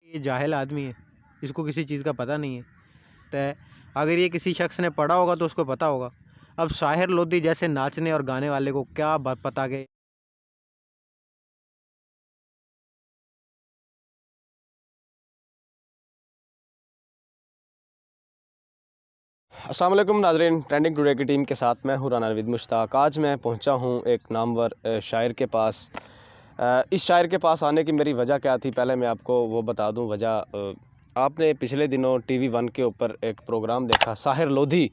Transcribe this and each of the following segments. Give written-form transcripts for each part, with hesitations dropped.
ये जाहिल आदमी है, इसको किसी चीज़ का पता नहीं है। तो अगर ये किसी शख्स ने पढ़ा होगा तो उसको पता होगा। अब शाहिर लोधी जैसे नाचने और गाने वाले को क्या पता कि अस्सलाम वालेकुम नाज़रीन, ट्रेंडिंग टुडे की टीम के साथ मैं हूँ राना नवीद मुश्ताक। आज मैं पहुँचा हूँ एक नामवर शायर के पास। इस शायर के पास आने की मेरी वजह क्या थी, पहले मैं आपको वो बता दूँ वजह। आपने पिछले दिनों टीवी वन के ऊपर एक प्रोग्राम देखा, साहिर लोधी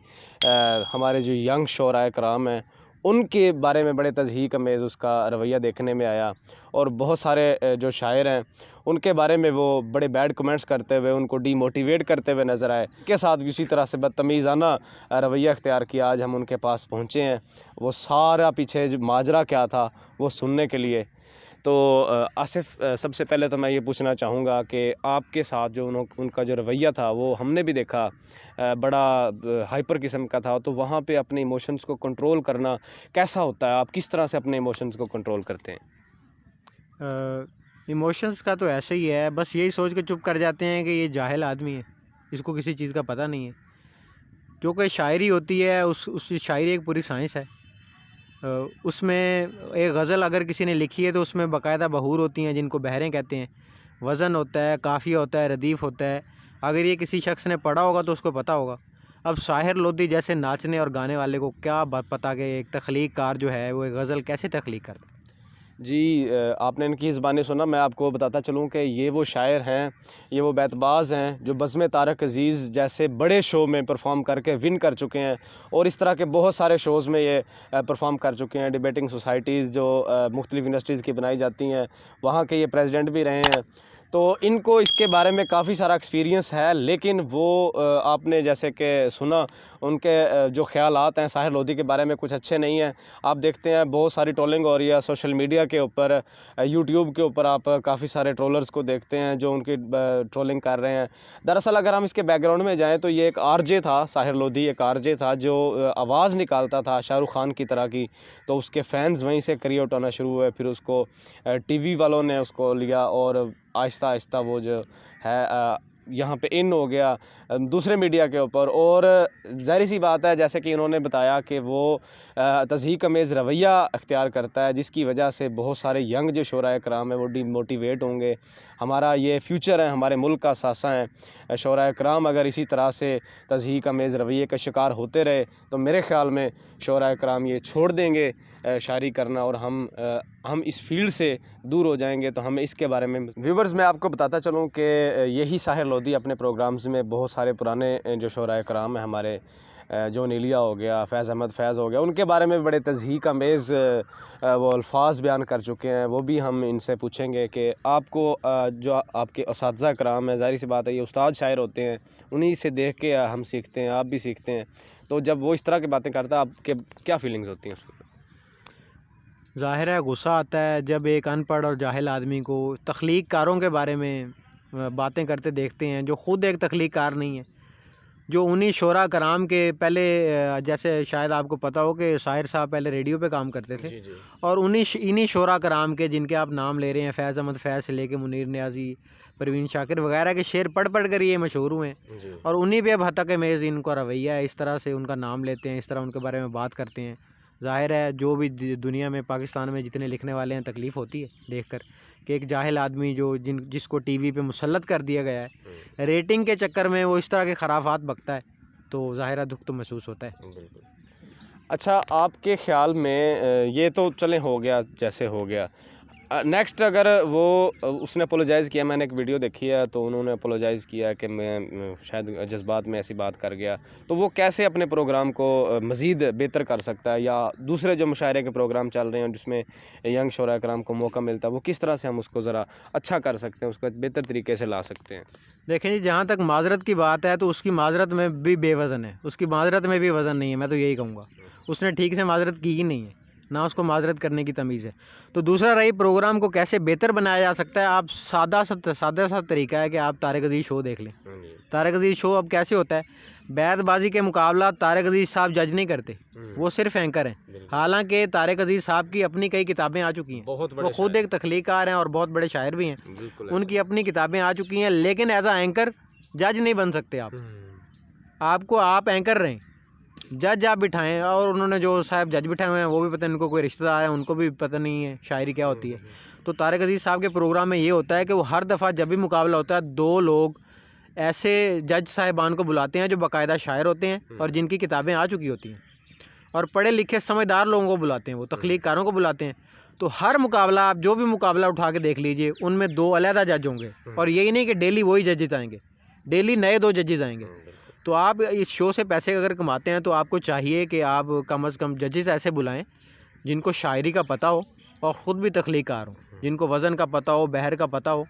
हमारे जो यंग शोराए कराम हैं उनके बारे में बड़े तज़हीक अमेज़ उसका रवैया देखने में आया। और बहुत सारे जो शायर हैं उनके बारे में वो बड़े बैड कमेंट्स करते हुए, उनको डीमोटिवेट करते हुए नज़र आए। के साथ भी उसी तरह से बदतमीज़ाना रवैया अख्तियार किया। आज हम उनके पास पहुँचे हैं, वो सारा पीछे जो माजरा क्या था वो सुनने के लिए। तो आसिफ़, सबसे पहले तो मैं ये पूछना चाहूँगा कि आपके साथ जो उनका जो रवैया था वो हमने भी देखा, बड़ा हाइपर किस्म का था। तो वहाँ पे अपने इमोशंस को कंट्रोल करना कैसा होता है? आप किस तरह से अपने इमोशंस को कंट्रोल करते हैं? इमोशंस का तो ऐसे ही है, बस यही सोच के चुप कर जाते हैं कि ये जाहिल आदमी है, इसको किसी चीज़ का पता नहीं है। जो कोई शायरी होती है उस शायरी एक पूरी साइंस है। उसमें एक गज़ल अगर किसी ने लिखी है तो उसमें बाकायदा बहूर होती हैं जिनको बहरें कहते हैं, वज़न होता है, काफ़िया होता है, रदीफ़ होता है। अगर ये किसी शख्स ने पढ़ा होगा तो उसको पता होगा। अब शाहिर लोधी जैसे नाचने और गाने वाले को क्या पता कि एक तख्लीक कार जो है वो एक गज़ल कैसे तख्लीक करता है। जी, आपने इनकी ज़बानी सुना। मैं आपको बताता चलूँ कि ये वो शायर हैं, ये वो बैतबाज़ हैं जो बज़्म तारक अज़ीज़ जैसे बड़े शो में परफ़ॉर्म करके विन कर चुके हैं। और इस तरह के बहुत सारे शोज़ में ये परफ़ॉर्म कर चुके हैं। डिबेटिंग सोसाइटीज़ जो मुख्तलिफ़ यूनिवर्सिटीज़ की बनाई जाती हैं, वहाँ के ये प्रेसिडेंट भी रहे हैं। तो इनको इसके बारे में काफ़ी सारा एक्सपीरियंस है। लेकिन वो आपने जैसे कि सुना, उनके जो ख़यालात हैं साहिर लोधी के बारे में कुछ अच्छे नहीं हैं। आप देखते हैं बहुत सारी ट्रोलिंग हो रही है सोशल मीडिया के ऊपर, यूट्यूब के ऊपर आप काफ़ी सारे ट्रोलर्स को देखते हैं जो उनकी ट्रोलिंग कर रहे हैं। दरअसल अगर हम इसके बैकग्राउंड में जाएँ तो ये एक आरजे था, साहिर लोधी एक आरजे था जो आवाज़ निकालता था शाहरुख खान की तरह की। तो उसके फ़ैन्स वहीं से क्रिएट होना शुरू हुए। फिर उसको टीवी वालों ने उसको लिया और आहिस्ता आहिस्ता वो जो है यहाँ पे इन हो गया दूसरे मीडिया के ऊपर। और ज़ाहिर सी बात है, जैसे कि इन्होंने बताया कि वो तज़हीक अमेज़ रवैया अख्तियार करता है जिसकी वजह से बहुत सारे यंग जो शोराए कराम हैं वो डीमोटिवेट होंगे। हमारा ये फ्यूचर है, हमारे मुल्क का सासा है। शोराए कराम अगर इसी तरह से तज़हीक अमेज़ रवैये का शिकार होते रहे तो मेरे ख़्याल में शोराए कराम ये छोड़ देंगे शायरी करना, और हम इस फील्ड से दूर हो जाएंगे। तो हमें इसके बारे में व्यूवर्स मैं आपको बताता चलूँ कि यही साहिर लोधी अपने प्रोग्राम्स में बहुत सारे पुराने जो शोराए कराम हैं हमारे, जॉन एलिया हो गया, फैज़ अहमद फैज़ हो गया, उनके बारे में बड़े तज़हीक अमेज़ वो अल्फाज बयान कर चुके हैं। वो भी हम इनसे पूछेंगे कि आपको जो आपके उस्ताद कराम हैं, ज़ाहिर सी बात है ये उस्ताद शायर होते हैं, उन्हीं से देख के हम सीखते हैं, आप भी सीखते हैं। तो जब वो इस तरह की बातें करता है आपके क्या फीलिंग्स होती हैं? ज़ाहिर है गुस्सा आता है जब एक अनपढ़ और जाहिल आदमी को तख्लीक कारों के बारे में बातें करते देखते हैं जो ख़ुद एक तख्लीक कार नहीं है। जो उन्हीं शोरा कराम के पहले जैसे शायद आपको पता हो कि शाहिर साहब पहले रेडियो पे काम करते थे। जी जी। और इन्हीं शोरा कराम के जिनके आप नाम ले रहे हैं, फैज़ अहमद फैज़ से लेके मुनीर न्याज़ी, परवीन शाकिर वगैरह के शेर पढ़ पढ़ कर ये मशहूर हुए हैं। जी। और उन्हीं पे अब हतक अमेज़ इनका रवैया है, इस तरह से उनका नाम लेते हैं, इस तरह उनके बारे में बात करते हैं। ज़ाहिर है जो भी दुनिया में पाकिस्तान में जितने लिखने वाले हैं तकलीफ़ होती है देख कर कि एक जाहिल आदमी जिसको टीवी पे मुसल्लत कर दिया गया है, रेटिंग के चक्कर में वो इस तरह के खराफात बकता है, तो ज़ाहिर है दुख तो महसूस होता है। बिल्कुल। अच्छा, आपके ख़्याल में ये तो चलें हो गया जैसे हो गया। नेक्स्ट अगर वो उसने अपोलोजाइज़ किया, मैंने एक वीडियो देखी है तो उन्होंने अपोलोजाइज़ किया कि मैं शायद जज़्बात में ऐसी बात कर गया। तो वो कैसे अपने प्रोग्राम को मज़ीद बेहतर कर सकता है, या दूसरे जो मुशायरे के प्रोग्राम चल रहे हैं जिसमें यंग शोरा कराम को मौका मिलता है, वो किस तरह से हम उसको ज़रा अच्छा कर सकते हैं, उसको बेहतर तरीके से ला सकते हैं? देखें जी, जहाँ तक माजरत की बात है तो उसकी माजरत में भी बेवज़न है, उसकी माजरत में भी वज़न नहीं है, मैं तो यही कहूँगा। उसने ठीक से माजरत की ही नहीं है, ना उसको माजरत करने की तमीज़ है। तो दूसरा रही प्रोग्राम को कैसे बेहतर बनाया जा सकता है, आप सादा सा तरीका है कि आप तारक अज़ीज़ शो देख लें। तारक अज़ीज़ शो अब कैसे होता है, बैतबाजी के मुकाबला तारिक अजीज़ साहब जज नहीं करते, वो सिर्फ एंकर हैं। हालांकि तारिक अजीज़ साहब की अपनी कई किताबें आ चुकी हैं, वो खुद एक तख्लीकार हैं और बहुत बड़े शायर भी हैं, उनकी अपनी किताबें आ चुकी हैं, लेकिन एज आ एंकर जज नहीं बन सकते आप। आपको आप एंकर रहें, जज आप बिठाएं। और उन्होंने जो साहब जज बिठाए हुए हैं वो भी पता नहीं, उनको कोई रिश्तेदार है, उनको भी पता नहीं है शायरी क्या होती है। तो तारिक अजीज़ साहब के प्रोग्राम में ये होता है कि वो हर दफ़ा जब भी मुकाबला होता है, दो लोग ऐसे जज साहिबान को बुलाते हैं जो बाकायदा शायर होते हैं और जिनकी किताबें आ चुकी होती हैं, और पढ़े लिखे समझदार लोगों को बुलाते हैं, वो तख्लीकारों को बुलाते हैं। तो हर मुकाबला, आप जो भी मुकाबला उठा के देख लीजिए, उनमें दो अलहदा जज होंगे, और यही नहीं कि डेली वही जजेस आएंगे, डेली नए दो जजेस आएंगे। तो आप इस शो से पैसे अगर कमाते हैं तो आपको चाहिए कि आप कम से कम जजेस ऐसे बुलाएं जिनको शायरी का पता हो और ख़ुद भी तख्लीकार हो, जिनको वज़न का पता हो, बहर का पता हो,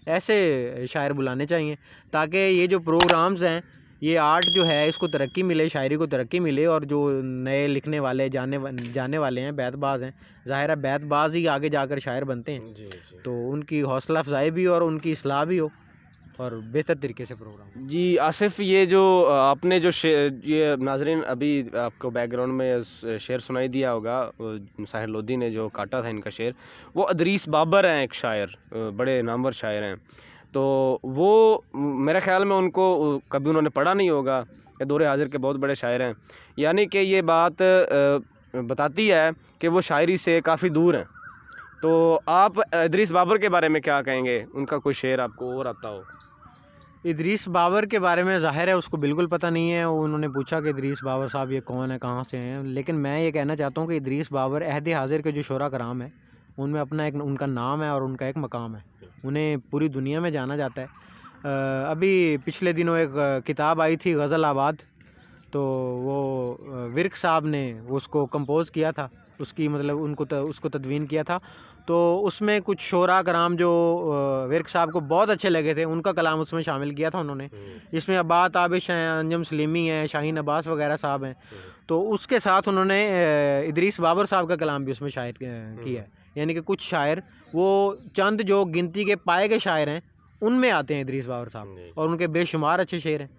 ऐसे शायर बुलाने चाहिए, ताकि ये जो प्रोग्राम्स हैं, ये आर्ट जो है इसको तरक्की मिले, शायरी को तरक्की मिले। और जो नए लिखने वाले जाने वाले हैं, बैतबाज़ हैं, ज़ाहिर है बैतबाज़ ही आगे जाकर शायर बनते हैं। जी। तो उनकी हौसला अफजाई भी हो और उनकी इस्लाह भी हो और बेहतर तरीके से प्रोग्राम। जी आसिफ, ये जो आपने जो ये नाजरीन अभी आपको बैकग्राउंड में शेर सुनाई दिया होगा, साहिर लोधी ने जो काटा था इनका शेर, वो अदरीस बाबर हैं, एक शायर, बड़े नामवर शायर हैं। तो वो मेरे ख़्याल में उनको कभी उन्होंने पढ़ा नहीं होगा, ये दौरे हाजिर के बहुत बड़े शायर हैं। यानी कि ये बात बताती है कि वो शायरी से काफ़ी दूर हैं। तो आप अदरीस बाबर के बारे में क्या कहेंगे? उनका कोई शेर आपको और आता हो? इदरीस बाबर के बारे में ज़ाहिर है उसको बिल्कुल पता नहीं है। उन्होंने पूछा कि इदरीस बाबर साहब ये कौन है, कहाँ से हैं, लेकिन मैं ये कहना चाहता हूँ कि इदरीस बाबर अहद हाजिर के जो शोरा कराम है, उनमें अपना एक उनका नाम है और उनका एक मकाम है, उन्हें पूरी दुनिया में जाना जाता है। अभी पिछले दिनों एक किताब आई थी गज़ल आबाद, तो वो विर्क साहब ने उसको कंपोज़ किया था, उसकी मतलब उसको तदवीन किया था। तो उसमें कुछ शोरा कराम जो विर्क साहब को बहुत अच्छे लगे थे, उनका कलाम उसमें शामिल किया था उन्होंने। इसमें अब्बास आबिश हैं, अंजम सलीमी हैं, शाहीन अब्बास वगैरह साहब हैं। तो उसके साथ उन्होंने इदरीस बाबर साहब का कलाम भी उसमें शायद किया है। यानी कि कुछ शायर, वो चंद जो गिनती के पाए गए शायर हैं, उनमें आते हैं इदरीस बाबर साहब, और उनके बेशुमार अच्छे शेर हैं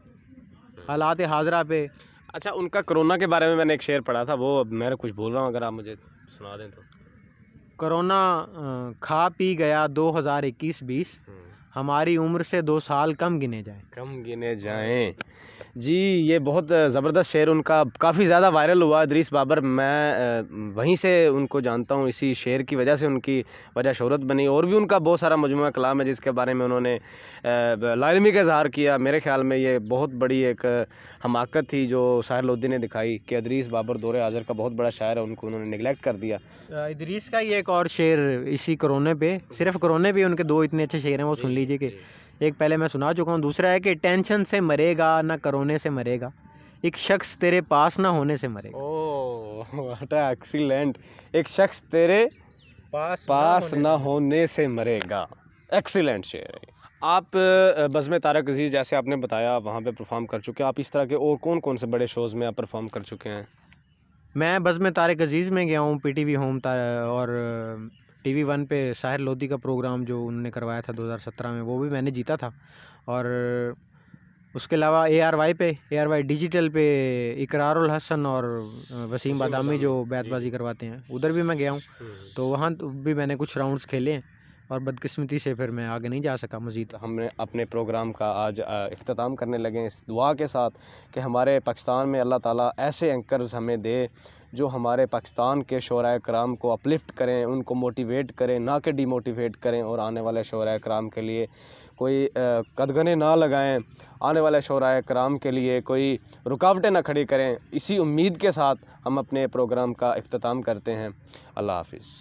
हालात हाजरा पे। अच्छा, उनका कोरोना के बारे में मैंने एक शेर पढ़ा था, वो मैं कुछ बोल रहा हूँ, अगर आप मुझे सुना दें तो। कोरोना खा पी गया 2021-20, हमारी उम्र से 2 साल कम गिने जाएं। जी, ये बहुत ज़बरदस्त शेर उनका काफ़ी ज़्यादा वायरल हुआ, इदरीस बाबर। मैं वहीं से उनको जानता हूँ, इसी शेर की वजह से उनकी वजह शोहरत बनी। और भी उनका बहुत सारा मजमूआ कलाम है जिसके बारे में उन्होंने लाइलमी का इज़हार किया। मेरे ख़्याल में ये बहुत बड़ी एक हमाकत थी जो साहिर लोधी ने दिखाई कि इदरीस बाबर दौरे हाज़िर का बहुत बड़ा शायर है, उनको उन्होंने निगलेक्ट कर दिया। इदरीस का ये एक और शेर इसी कोरोने पे, सिर्फ कोरोने पे उनके 2 इतने अच्छे शेर हैं, वो सुन लीजिए। कि एक पहले मैं सुना चुका हूँ, दूसरा है कि टेंशन से मरेगा ना कोरोने से मरेगा, एक शख्स तेरे पास ना होने से मरेगा। ओह व्हाट एक्सीलेंट, एक शख्स तेरे पास ना होने से मरेगा। एक्सीलेंट शेर है। आप बज़्म तारिक अज़ीज़, जैसे आपने बताया, वहाँ पे परफॉर्म कर चुके हैं। आप इस तरह के और कौन कौन से बड़े शोज़ में आप परफॉर्म कर चुके हैं? मैं बज़्म तारिक अज़ीज़ में गया हूँ, पीटीवी होम और टीवी 1 पे साहिर लोधी का प्रोग्राम जो उन्होंने करवाया था 2017 में, वो भी मैंने जीता था। और उसके अलावा ARY डिजिटल पे इकरारुल हसन और वसीम बादामी जो बैतबाजी करवाते हैं, उधर भी मैं गया हूँ। तो वहाँ भी मैंने कुछ राउंड्स खेले हैं, और बदकिस्मती से फिर मैं आगे नहीं जा सका मज़ीद। हमने अपने प्रोग्राम का आज इख्तिताम करने लगे इस दुआ के साथ कि हमारे पाकिस्तान में अल्लाह ताला ऐसे एंकर्स हमें दे जो हमारे पाकिस्तान के शोराए कराम को अपलिफ्ट करें, उनको मोटिवेट करें, ना कि डीमोटिवेट करें, और आने वाले शोराए कराम के लिए कोई कदगने ना लगाएं, आने वाले शोराए कराम के लिए कोई रुकावटें ना खड़ी करें। इसी उम्मीद के साथ हम अपने प्रोग्राम का इख्तिताम करते हैं। अल्लाह हाफ़िज़।